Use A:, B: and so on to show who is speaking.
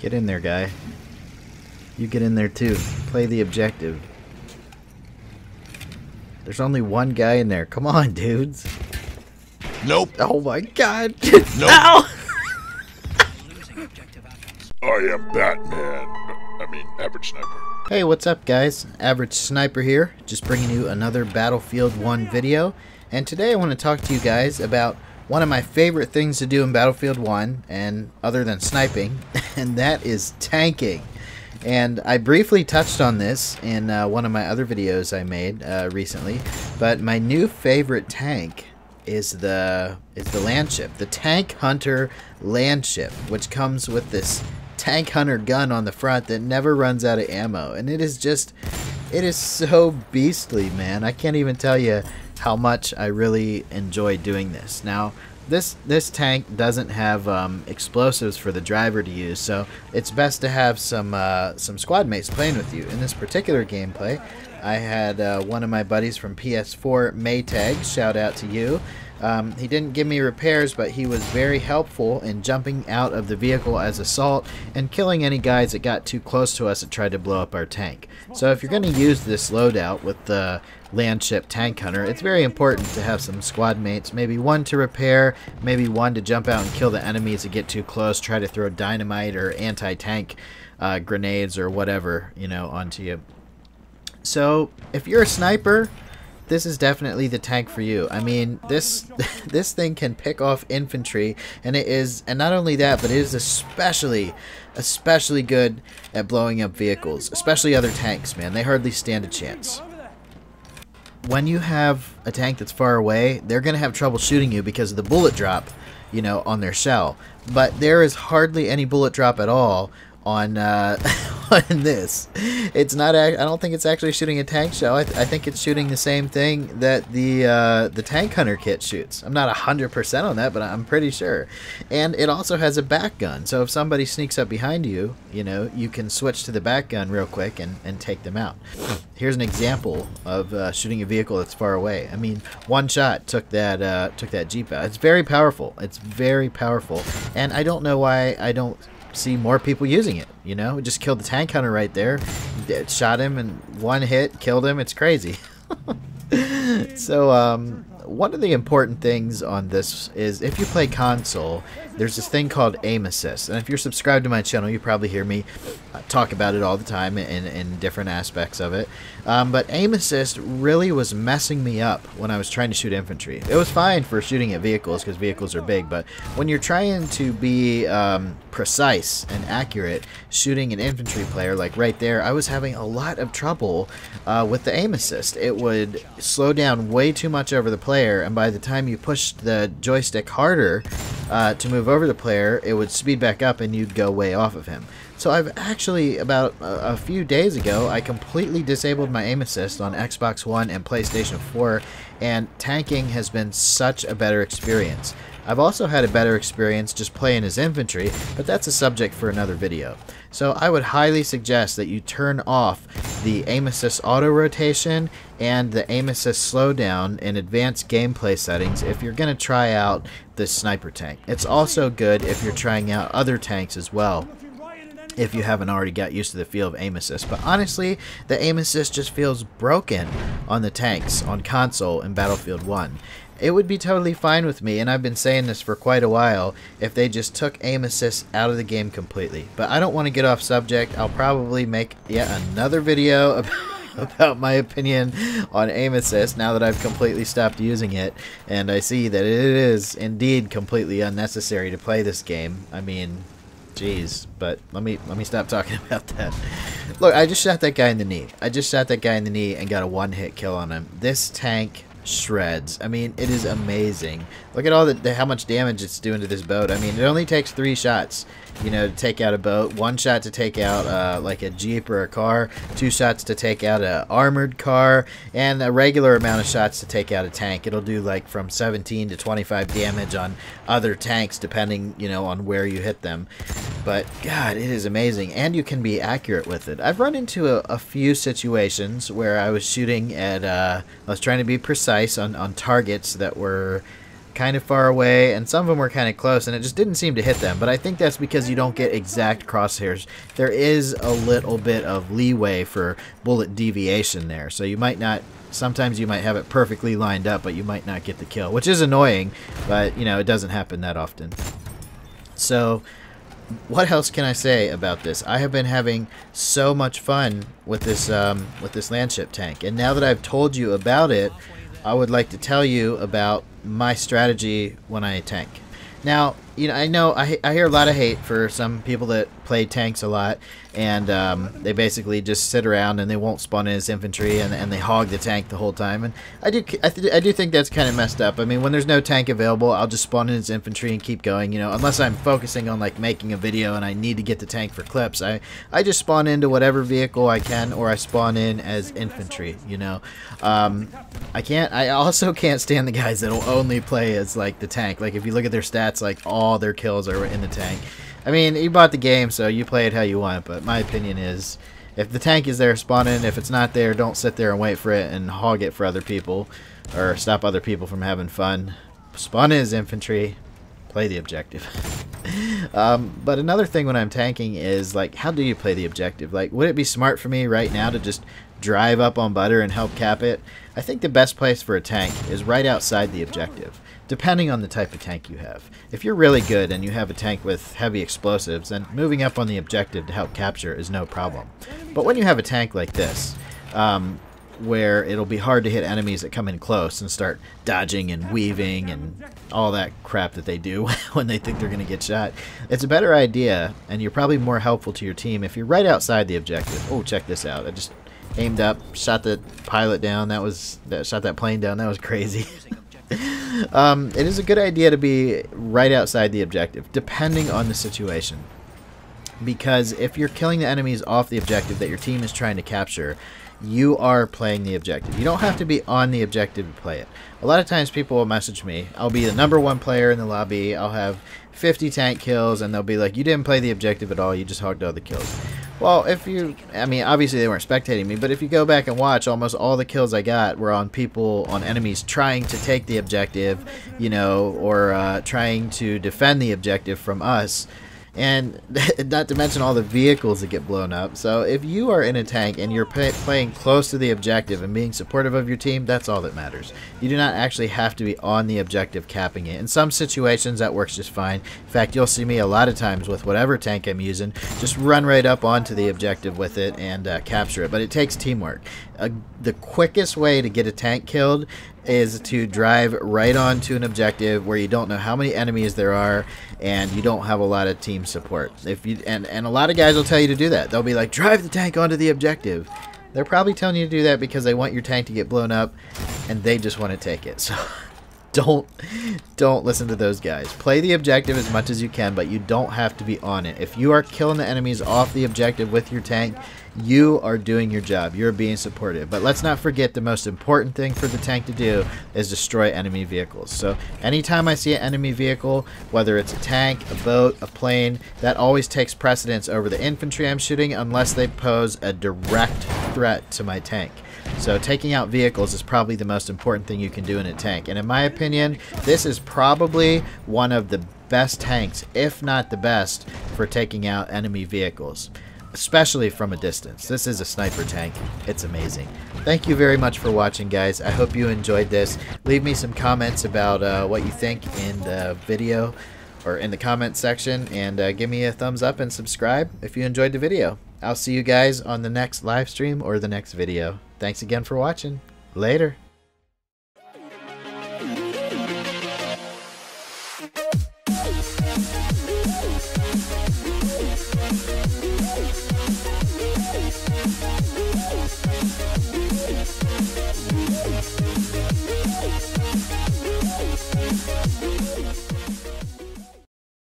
A: Get in there, guy. You get in there too. Play the objective. There's only one guy in there. Come on, dudes.
B: Nope.
A: Oh my god.
B: Nope.
A: Ow!
B: I am Batman. I mean, average sniper.
A: Hey, what's up, guys? Average Sniper here. Just bringing you another Battlefield 1 video. And today I want to talk to you guys about one of my favorite things to do in Battlefield 1, and other than sniping, and that is tanking. And I briefly touched on this in one of my other videos I made recently, but my new favorite tank is the land ship, the Tank Hunter land ship, which comes with this Tank Hunter gun on the front that never runs out of ammo, and it is so beastly, man. I can't even tell you how much I really enjoy doing this. Now, this tank doesn't have explosives for the driver to use, so it's best to have some squad mates playing with you. In this particular gameplay, I had one of my buddies from PS4, Maytag, shout out to you. He didn't give me repairs, but he was very helpful in jumping out of the vehicle as assault and killing any guys that got too close to us and tried to blow up our tank. So if you're going to use this loadout with the landship Tank Hunter, it's very important to have some squad mates, maybe one to repair, maybe one to jump out and kill the enemies that get too close, try to throw dynamite or anti-tank grenades or whatever, you know, onto you. So if you're a sniper, this is definitely the tank for you. I mean, this thing can pick off infantry, and not only that, but it is especially good at blowing up vehicles, especially other tanks, man. They hardly stand a chance. When you have a tank that's far away, they're going to have trouble shooting you because of the bullet drop, you know, on their shell. But there is hardly any bullet drop at all on on this. It's not. I don't think it's actually shooting a tank shell. I think it's shooting the same thing that the Tank Hunter kit shoots. I'm not 100% on that, but I'm pretty sure. And it also has a back gun, so if somebody sneaks up behind you, you know, you can switch to the back gun real quick and take them out. Here's an example of shooting a vehicle that's far away. I mean, one shot took that Jeep out. It's very powerful. It's very powerful, and I don't know why I don't see more people using it. You know, just killed the Tank Hunter right there, shot him in one hit, killed him. It's crazy. So one of the important things on this is if you play console, there's this thing called aim assist, and if you're subscribed to my channel, you probably hear me talk about it all the time in different aspects of it. But aim assist really was messing me up when I was trying to shoot infantry. It was fine for shooting at vehicles because vehicles are big, but when you're trying to be precise and accurate shooting an infantry player, like right there, I was having a lot of trouble with the aim assist. It would slow down way too much over the player, and by the time you pushed the joystick harder to move over the player, it would speed back up and you'd go way off of him. So I've actually, about a few days ago, I completely disabled my aim assist on Xbox One and PlayStation 4, and tanking has been such a better experience. I've also had a better experience just playing as infantry, but that's a subject for another video. So I would highly suggest that you turn off the aim assist auto rotation and the aim assist slowdown in advanced gameplay settings if you're going to try out this sniper tank. It's also good if you're trying out other tanks as well, if you haven't already got used to the feel of aim assist. But honestly, the aim assist just feels broken on the tanks on console in Battlefield 1. It would be totally fine with me, and I've been saying this for quite a while, if they just took aim assist out of the game completely. But I don't want to get off subject. I'll probably make yet another video about my opinion on aim assist now that I've completely stopped using it, and I see that it is indeed completely unnecessary to play this game. I mean, jeez, but let me stop talking about that. Look, I just shot that guy in the knee. I just shot that guy in the knee and got a one-hit kill on him. This tank shreds. I mean, it is amazing. Look at all how much damage it's doing to this boat. I mean, it only takes 3 shots, you know, to take out a boat. 1 shot to take out like a Jeep or a car. 2 shots to take out an armored car, and a regular amount of shots to take out a tank. It'll do like from 17 to 25 damage on other tanks, depending, you know, on where you hit them. But God, it is amazing, and you can be accurate with it. I've run into a few situations where I was shooting at I was trying to be precise on targets that were kind of far away, and some of them were kind of close, and it just didn't seem to hit them. But I think that's because you don't get exact crosshairs. There is a little bit of leeway for bullet deviation there, so you might not, sometimes you might have it perfectly lined up, but you might not get the kill, which is annoying, but you know, it doesn't happen that often. So what else can I say about this? I have been having so much fun with this landship tank, and now that I've told you about it, I would like to tell you about my strategy when I tank. Now, you know, I hear a lot of hate for some people that play tanks a lot, and they basically just sit around and they won't spawn in as infantry, and they hog the tank the whole time. And I do think that's kind of messed up. I mean, when there's no tank available, I'll just spawn in as infantry and keep going. You know, unless I'm focusing on like making a video and I need to get the tank for clips, I just spawn into whatever vehicle I can, or I spawn in as infantry. You know, I also can't stand the guys that'll only play as like the tank. Like if you look at their stats, like all their kills are in the tank. I mean, you bought the game, so you play it how you want, but my opinion is, if the tank is there, spawn in. If it's not there, don't sit there and wait for it and hog it for other people, or stop other people from having fun. Spawn in as infantry, play the objective. But another thing when I'm tanking is, like, how do you play the objective? Like, would it be smart for me right now to just drive up on butter and help cap it? I think the best place for a tank is right outside the objective, depending on the type of tank you have. If you're really good and you have a tank with heavy explosives, then moving up on the objective to help capture is no problem. But when you have a tank like this, where it'll be hard to hit enemies that come in close and start dodging and weaving and all that crap that they do when they think they're going to get shot, it's a better idea, and you're probably more helpful to your team if you're right outside the objective. Oh, check this out. I just aimed up, shot the pilot down. Shot that plane down. That was crazy. It is a good idea to be right outside the objective, depending on the situation. Because if you're killing the enemies off the objective that your team is trying to capture, you are playing the objective. You don't have to be on the objective to play it. A lot of times people will message me. I'll be the #1 player in the lobby. I'll have 50 tank kills, and they'll be like, you didn't play the objective at all. You just hogged all the kills. Well, I mean, obviously they weren't spectating me, but if you go back and watch, almost all the kills I got were on enemies trying to take the objective, you know, or trying to defend the objective from us. And not to mention all the vehicles that get blown up. So if you are in a tank and you're playing close to the objective and being supportive of your team, that's all that matters. You do not actually have to be on the objective capping it. In some situations that works just fine. In fact, you'll see me a lot of times with whatever tank I'm using, just run right up onto the objective with it and capture it. But it takes teamwork. The quickest way to get a tank killed is to drive right onto an objective where you don't know how many enemies there are and you don't have a lot of team support. And a lot of guys will tell you to do that. They'll be like, drive the tank onto the objective. They're probably telling you to do that because they want your tank to get blown up and they just want to take it. So don't listen to those guys. Play the objective as much as you can, but you don't have to be on it. If you are killing the enemies off the objective with your tank, you are doing your job. You're being supportive. But let's not forget the most important thing for the tank to do is destroy enemy vehicles. So anytime I see an enemy vehicle, whether it's a tank, a boat, a plane, that always takes precedence over the infantry I'm shooting unless they pose a direct threat to my tank. So taking out vehicles is probably the most important thing you can do in a tank. And in my opinion, this is probably one of the best tanks, if not the best, for taking out enemy vehicles, especially from a distance. This is a sniper tank. It's amazing. Thank you very much for watching, guys. I hope you enjoyed this. Leave me some comments about what you think in the video or in the comment section, and give me a thumbs up and subscribe if you enjoyed the video. I'll see you guys on the next live stream or the next video. Thanks again for watching. Later.